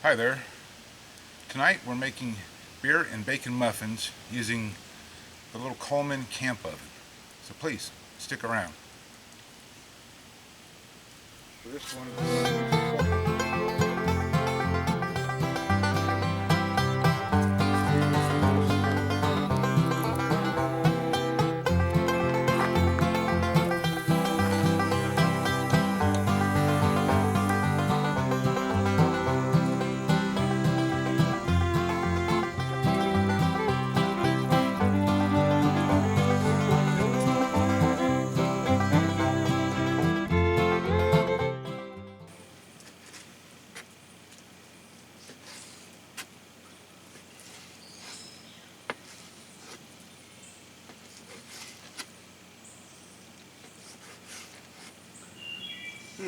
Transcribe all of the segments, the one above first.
Hi there. Tonight we're making beer and bacon muffins using the little Coleman Camp Oven. So please, stick around. So this one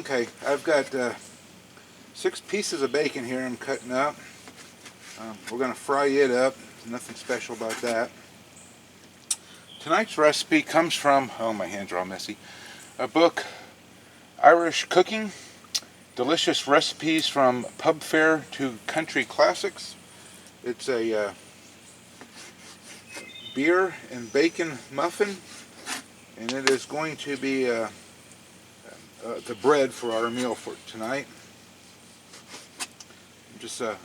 Okay, I've got 6 pieces of bacon here I'm cutting up. We're going to fry it up. Nothing special about that. Tonight's recipe comes from, oh my hands are all messy, a book, Irish Cooking, Delicious Recipes from Pub Fare to Country Classics. It's a beer and bacon muffin, and it is going to be the bread for our meal for tonight.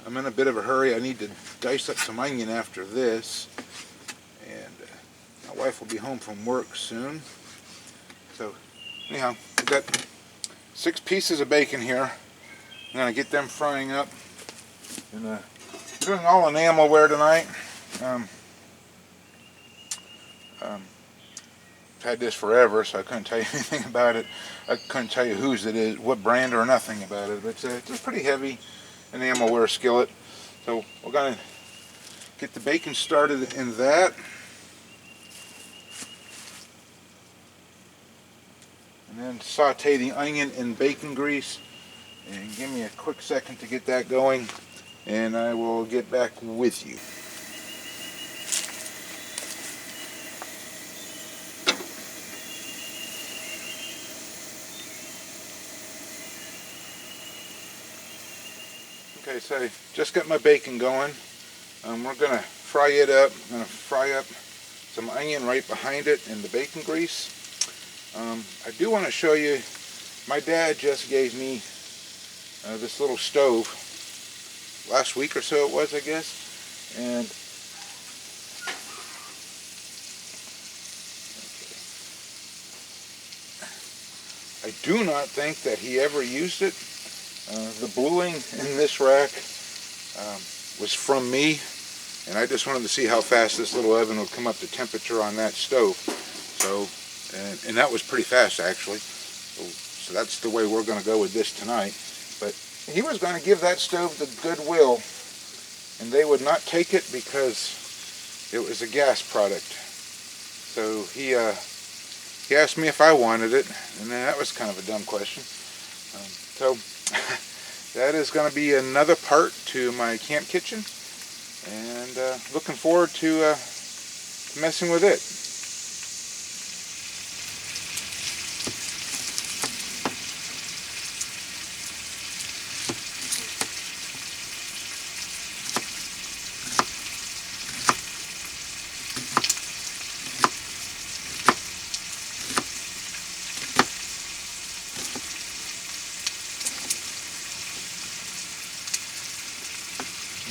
I'm in a bit of a hurry. I need to dice up some onion after this, and my wife will be home from work soon. So anyhow, we've got 6 pieces of bacon here. I'm going to get them frying up. And I'm doing all enamelware tonight. I've had this forever, so I couldn't tell you anything about it. I couldn't tell you whose it is, what brand or nothing about it. But it's a pretty heavy enamelware skillet. So we're going to get the bacon started in that. And then saute the onion in bacon grease. And give me a quick second to get that going, and I will get back with you. Okay, so I just got my bacon going. We're going to fry it up. I'm going to fry up some onion right behind it in the bacon grease. I do want to show you, my dad just gave me this little stove last week or so it was, I guess. And I do not think that he ever used it. The bluing in this rack was from me, and I just wanted to see how fast this little oven would come up to temperature on that stove. So, and that was pretty fast actually. So that's the way we're going to go with this tonight. But he was going to give that stove the Goodwill, and they would not take it because it was a gas product. So he asked me if I wanted it, and that was kind of a dumb question. So that is going to be another part to my camp kitchen, and looking forward to messing with it.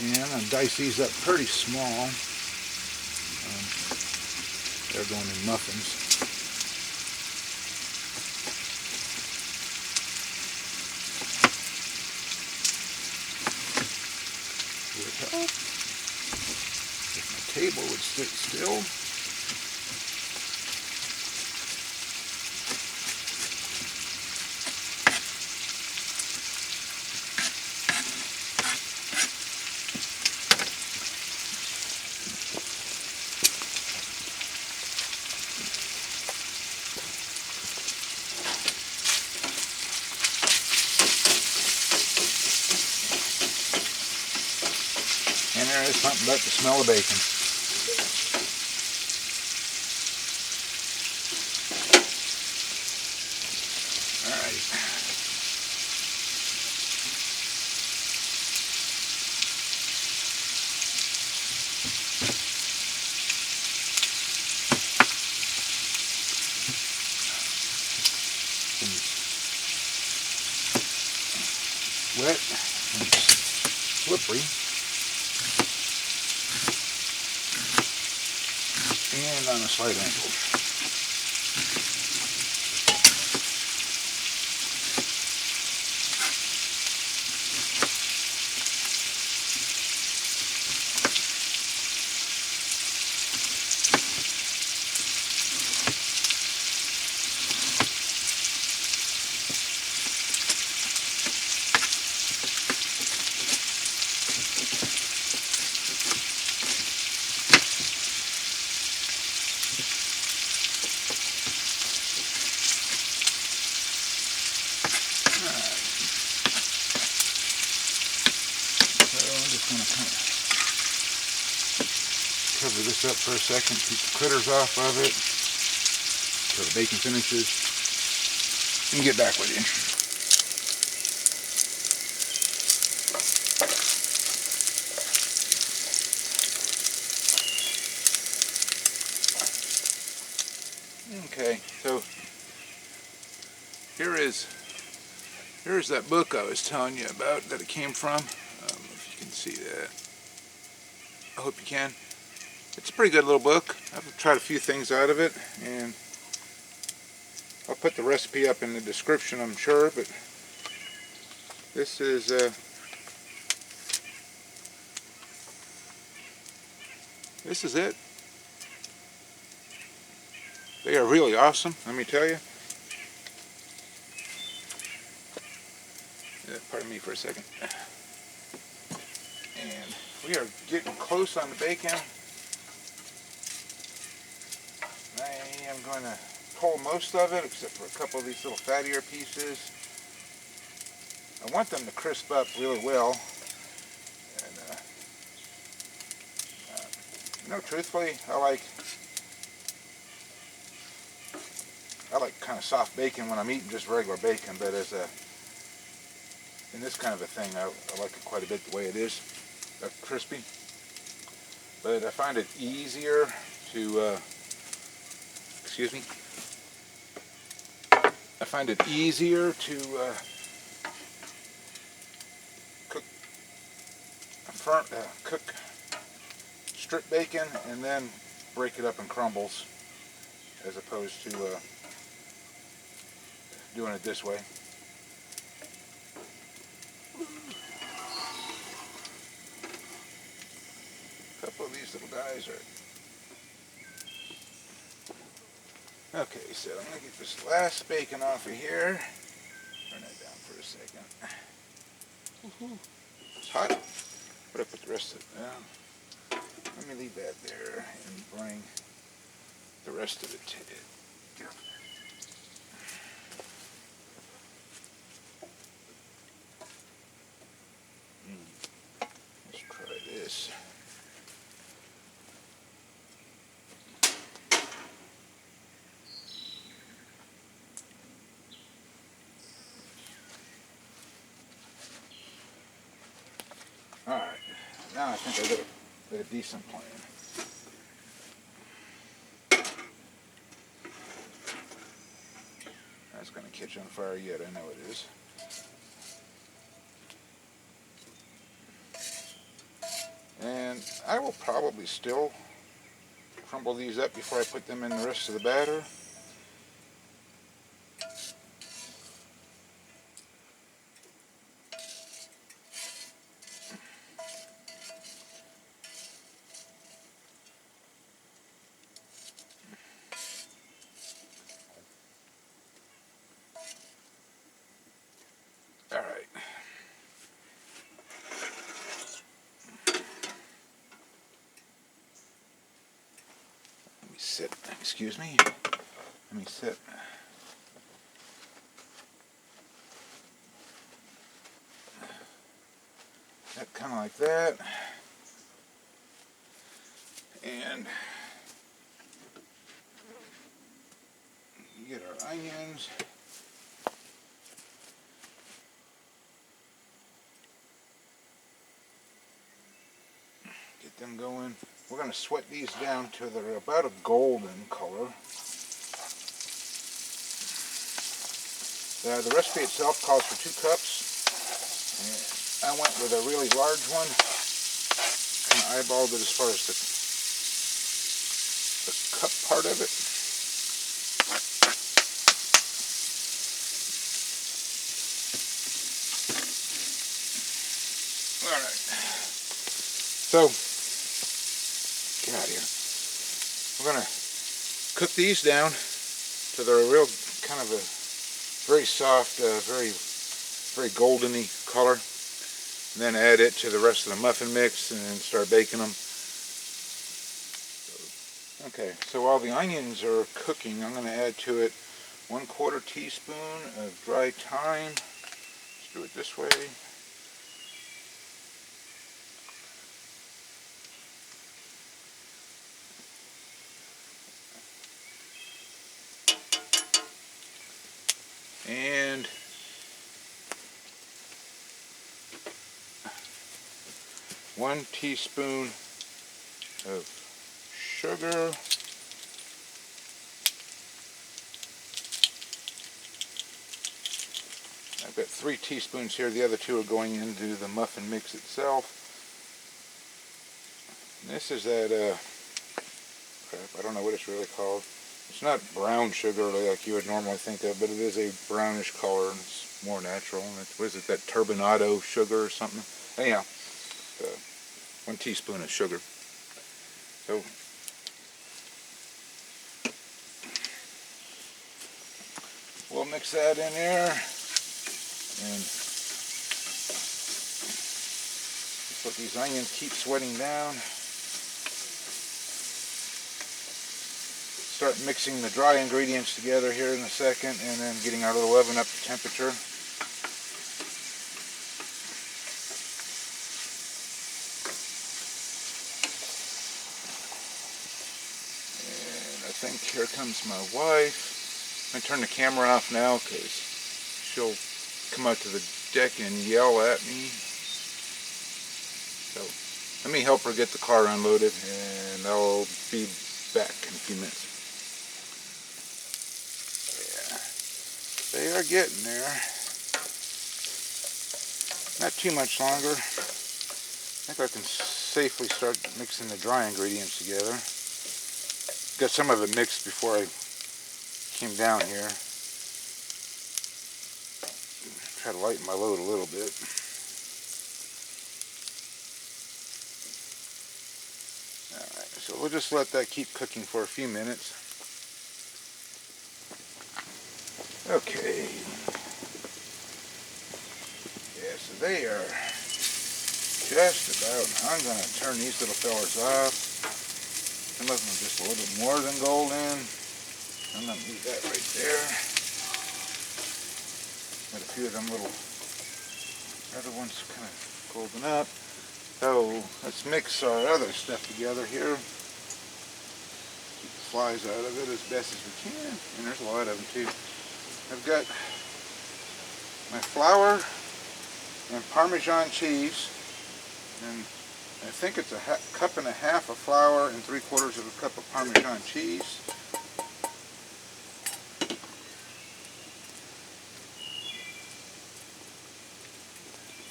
And I'm going to dice these up pretty small. They're going in muffins. Would help if my table would sit still. And there is something about the smell of bacon. Alright. wet and slippery. And on a slight angle. Cover this up for a second, keep the critters off of it until the bacon finishes, and get back with you. Okay, so here's that book I was telling you about that it came from. If you can see that, I hope you can. It's a pretty good little book. I've tried a few things out of it, and I'll put the recipe up in the description, I'm sure, but this is it. They are really awesome, let me tell you. Pardon me for a second. And we are getting close on the bacon. I am going to pull most of it, except for a couple of these little fattier pieces. I want them to crisp up really well. And, truthfully, I like kind of soft bacon when I'm eating just regular bacon, but in this kind of a thing, I like it quite a bit the way it is, crispy. But I find it easier to, cook strip bacon and then break it up in crumbles, as opposed to doing it this way. A couple of these little guys are... Okay, so I'm going to get this last bacon off of here. Turn that down for a second. It's hot, but I put the rest of it down. Let me leave that there and bring the rest of it to it. Let's try this. Alright, now I think I got a decent plan. That's going to catch on fire yet, I know it is. And I will probably still crumble these up before I put them in the rest of the batter. All right. Let me sit, excuse me. Let me sit. That kind of like that. And you get our onions. Get them going. We're going to sweat these down to they're about a golden color. The recipe itself calls for 2 cups, I went with a really large one. Kind of eyeballed it as far as the cup part of it. Alright. So, get out of here. We're going to cook these down to they're a real kind of a very soft, very goldeny color. And then add it to the rest of the muffin mix and start baking them. Okay, so while the onions are cooking, I'm going to add to it 1/4 teaspoon of dry thyme. Let's do it this way. And 1 teaspoon of sugar. I've got 3 teaspoons here. The other 2 are going into the muffin mix itself. And this is that, crap, I don't know what it's really called. It's not brown sugar like you would normally think of, but it is a brownish color and it's more natural. And what is it, that turbinado sugar or something? Anyhow, 1 teaspoon of sugar. So, we'll mix that in there and just let these onions keep sweating down. Start mixing the dry ingredients together here in a second and then getting our little oven up to temperature. And I think here comes my wife. I'm going to turn the camera off now because she'll come out to the deck and yell at me. So let me help her get the car unloaded and I'll be back in a few minutes. They are getting there. Not too much longer. I think I can safely start mixing the dry ingredients together. Got some of it mixed before I came down here. Try to lighten my load a little bit. Alright, so we'll just let that keep cooking for a few minutes. Okay. Yeah, so they are just about, I'm going to turn these little fellers off. Some of them are just a little bit more than golden. I'm going to leave that right there. Got a few of them little other ones kind of golden up. So let's mix our other stuff together here. Keep the flies out of it as best as we can. And there's a lot of them too. I've got my flour and Parmesan cheese, and I think it's a cup and a half of flour and 3/4 of a cup of Parmesan cheese.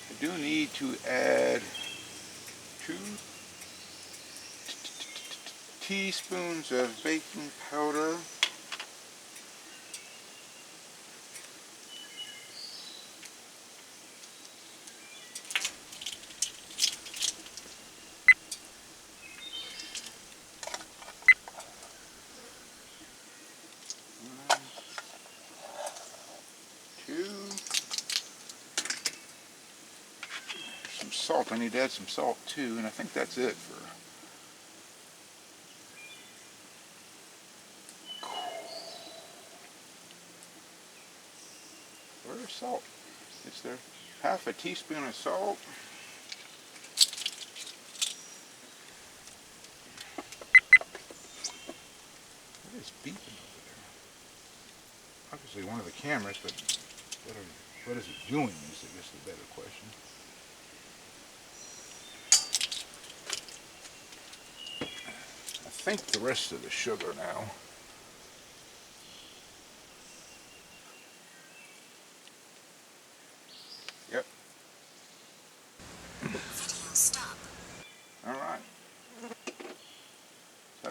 I do need to add 2 teaspoons of baking powder. Some salt. I need to add some salt too, and I think that's it for. Where's salt? Is there half a teaspoon of salt? What is beeping over there? Obviously one of the cameras, but what is it doing is I guess the better question. I think the rest of the sugar now. Yep.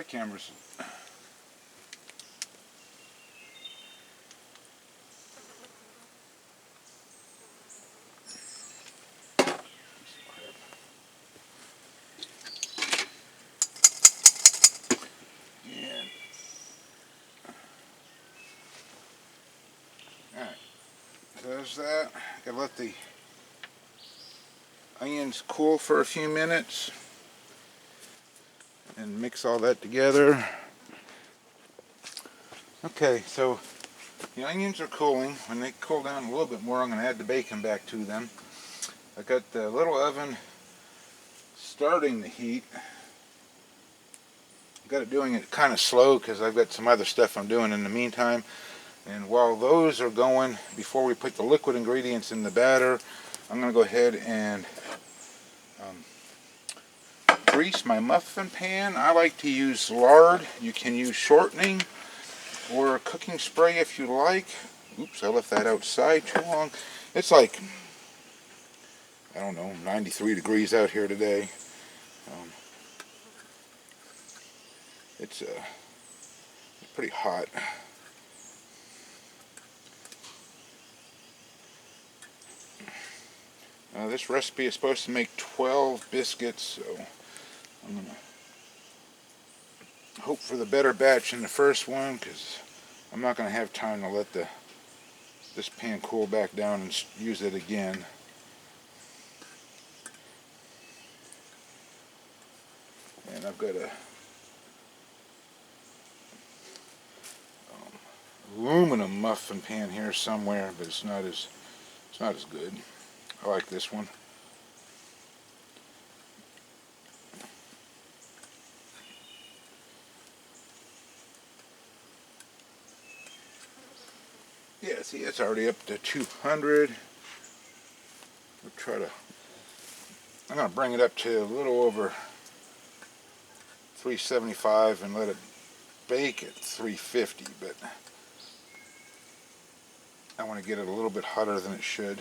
cameras. Does that. Gotta let the onions cool for a few minutes and mix all that together. Okay, so the onions are cooling. When they cool down a little bit more, I'm going to add the bacon back to them. I got the little oven starting the heat. I've got it doing it kind of slow because I've got some other stuff I'm doing in the meantime. And while those are going, before we put the liquid ingredients in the batter, I'm going to go ahead and grease my muffin pan. I like to use lard. You can use shortening or cooking spray if you like. Oops, I left that outside too long. It's like, I don't know, 93 degrees out here today. It's pretty hot. This recipe is supposed to make 12 biscuits, so I'm going to hope for the better batch in the first one, because I'm not going to have time to let this pan cool back down and use it again. And I've got a aluminum muffin pan here somewhere, but it's not as good. I like this one. Yeah, see, it's already up to 200. I'm going to bring it up to a little over 375 and let it bake at 350, but I want to get it a little bit hotter than it should.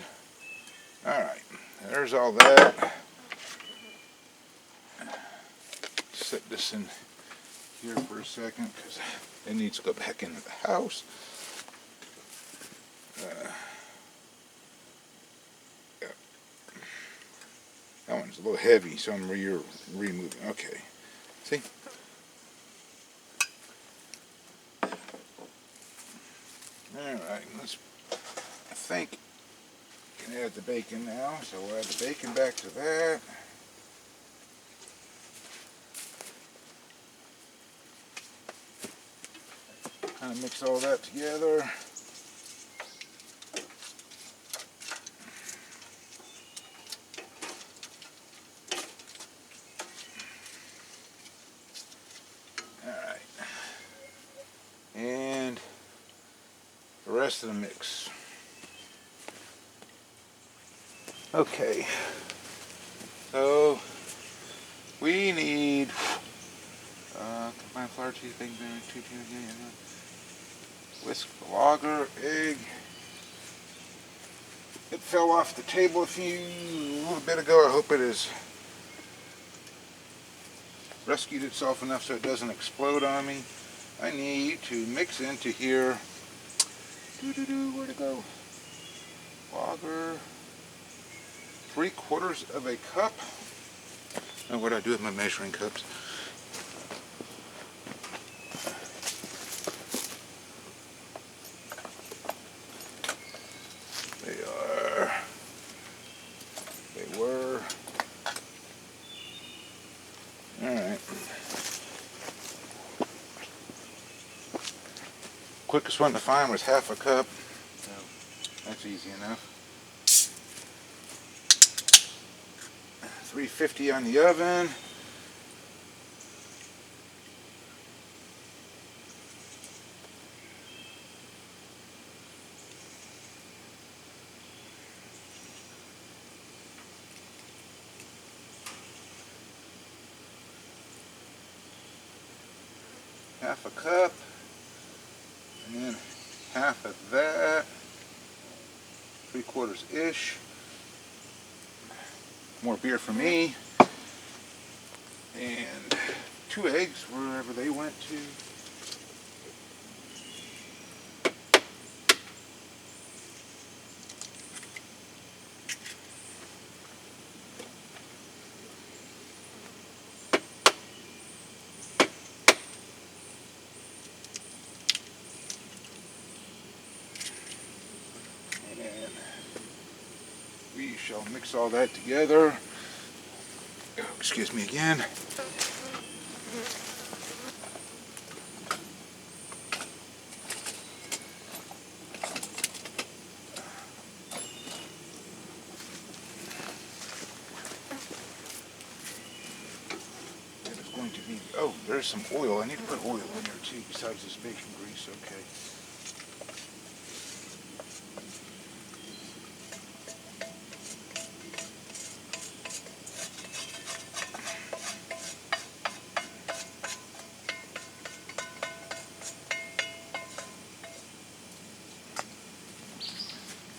Alright, there's all that. Set this in here for a second because it needs to go back into the house. Yeah. That one's a little heavy, so I'm removing. Okay, see? Alright, I think I can add the bacon now, so we'll add the bacon back to that. Kind of mix all that together. Alright. And the rest of the mix. Okay. So we need combined flour, cheese, bacon, whisk, lager, egg. It fell off the table a little bit ago. I hope it has rescued itself enough so it doesn't explode on me. I need to mix into here. Where'd it go? Lager. 3/4 of a cup. Now what do I do with my measuring cups? They were. Alright. Quickest one to find was 1/2 cup. So that's easy enough. 350 on the oven. Half a cup, and then half of that, 3/4-ish. More beer for me, and 2 eggs wherever they went to. And we shall mix all that together. Oh, excuse me again. Oh, there's some oil. I need to put oil in there too, besides this bacon grease. Okay.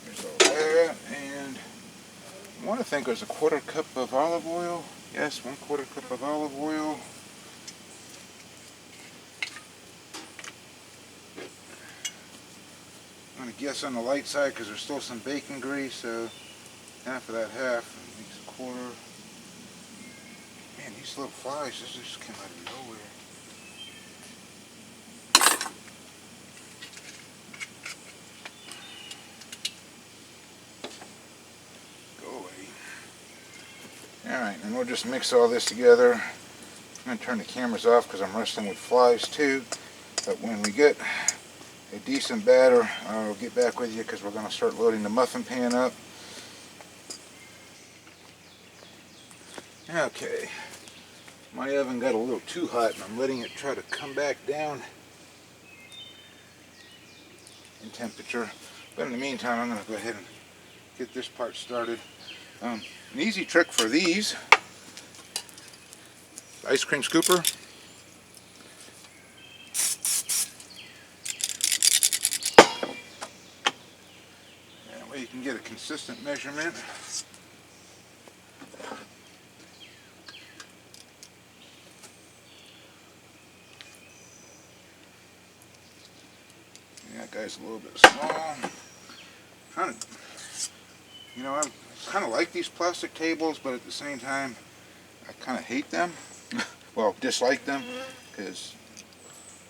There's all that, and I want to think it was a 1/4 cup of olive oil. Yes, 1/4 cup of olive oil. I'm going to guess on the light side because there's still some bacon grease, so half of that half makes a 1/4. Man, these little flies, this just came out of nowhere. Go away. Alright, and we'll just mix all this together. I'm going to turn the cameras off because I'm wrestling with flies too. But when we get a decent batter, I'll get back with you because we're going to start loading the muffin pan up. Okay, my oven got a little too hot and I'm letting it try to come back down in temperature. But in the meantime, I'm going to go ahead and get this part started. An easy trick for these, ice cream scooper. That way you can get a consistent measurement. That guy's a little bit small. Trying to, you know, I kind of like these plastic tables, but at the same time, I kind of hate them. Well, dislike them because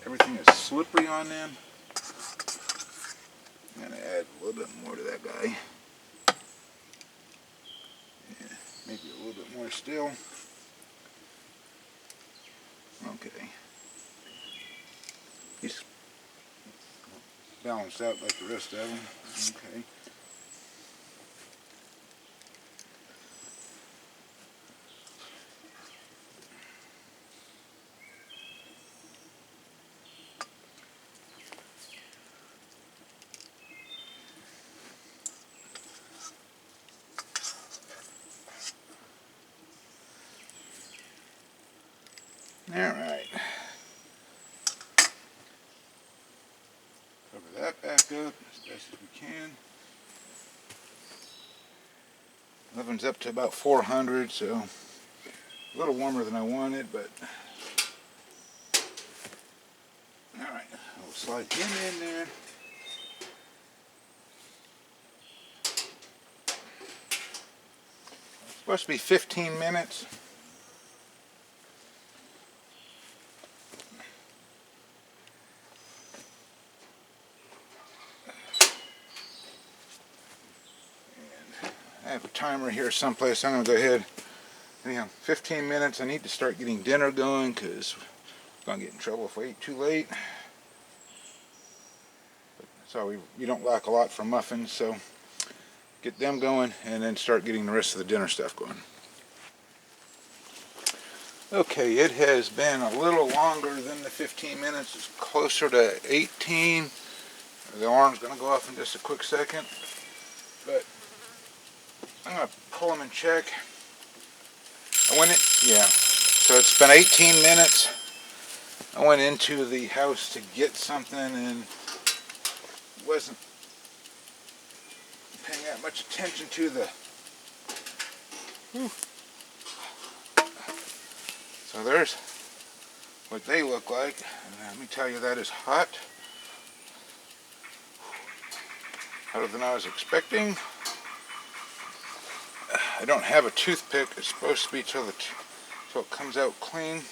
everything is slippery on them. I'm going to add a little bit more to that guy. Yeah, maybe a little bit more still. Okay. He's balanced out like the rest of them. Okay. Alright. Cover that back up as best as we can. Oven's up to about 400, so a little warmer than I wanted, but alright, we'll slide him in there. It's supposed to be 15 minutes. I have a timer here someplace. I'm going to go ahead. Anyhow, 15 minutes. I need to start getting dinner going because I'm going to get in trouble if I eat too late. So we don't lack a lot for muffins, so get them going and then start getting the rest of the dinner stuff going. Okay, it has been a little longer than the 15 minutes. It's closer to 18. The alarm's going to go off in just a quick second. But I'm going to pull them and check. Yeah. So it's been 18 minutes. I went into the house to get something and wasn't paying that much attention to the... Whew. So there's what they look like. Let me tell you, that is hot. Hotter than I was expecting. I don't have a toothpick. It's supposed to be till it comes out clean.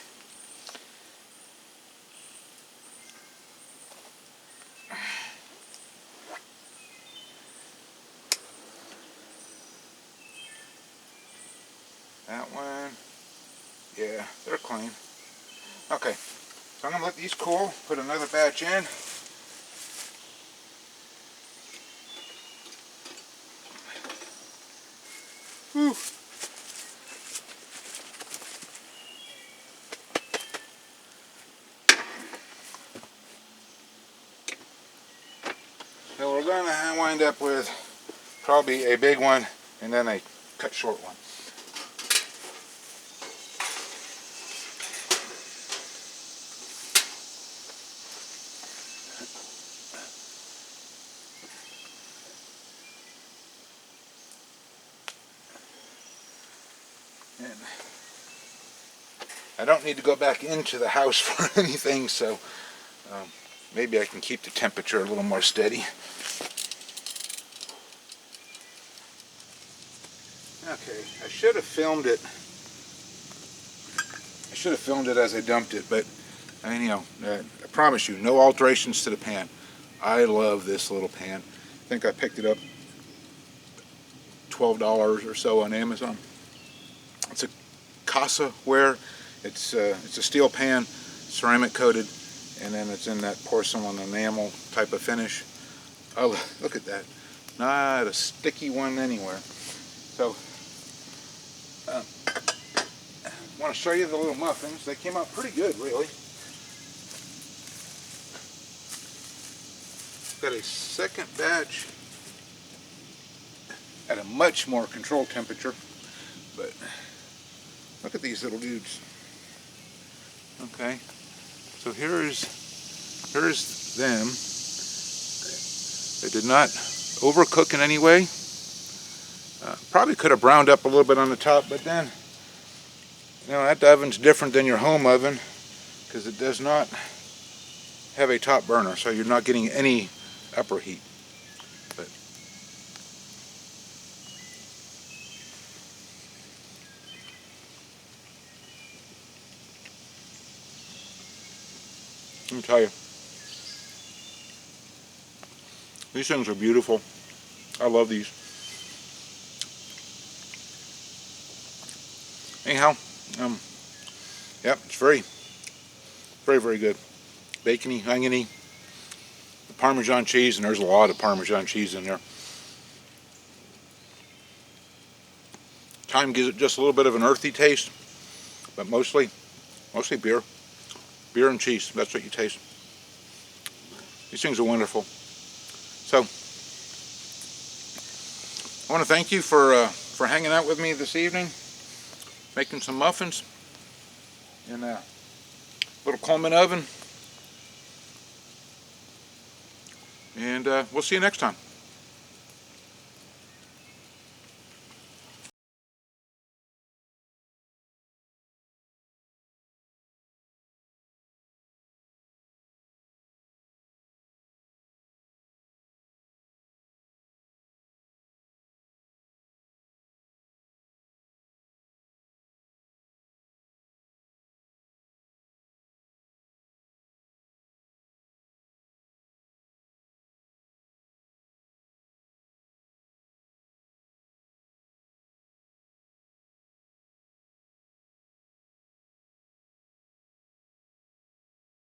That one, yeah, they're clean. Okay, so I'm going to let these cool, put another batch in. Whew. So we're going to wind up with probably a big one and then a cut short one. And I don't need to go back into the house for anything, so maybe I can keep the temperature a little more steady. Okay, I should have filmed it. I should have filmed it as I dumped it, but I promise you, no alterations to the pan. I love this little pan. I think I picked it up $12 or so on Amazon. It's a Casa ware. It's a steel pan, ceramic coated, and then it's in that porcelain enamel type of finish. Oh, look at that. Not a sticky one anywhere. So, I want to show you the little muffins. They came out pretty good, really. Got a second batch at a much more controlled temperature, but look at these little dudes. Okay, so here's them. They did not overcook in any way. Probably could have browned up a little bit on the top, but then, that oven's different than your home oven because it does not have a top burner, so you're not getting any upper heat. But let me tell you, these things are beautiful. I love these. Anyhow, yep, it's very, very good. Bacony, oniony, the Parmesan cheese, and there's a lot of Parmesan cheese in there. Thyme gives it just a little bit of an earthy taste, but mostly beer. Beer and cheese, that's what you taste. These things are wonderful. So, I want to thank you for hanging out with me this evening, making some muffins in a little Coleman oven. And we'll see you next time.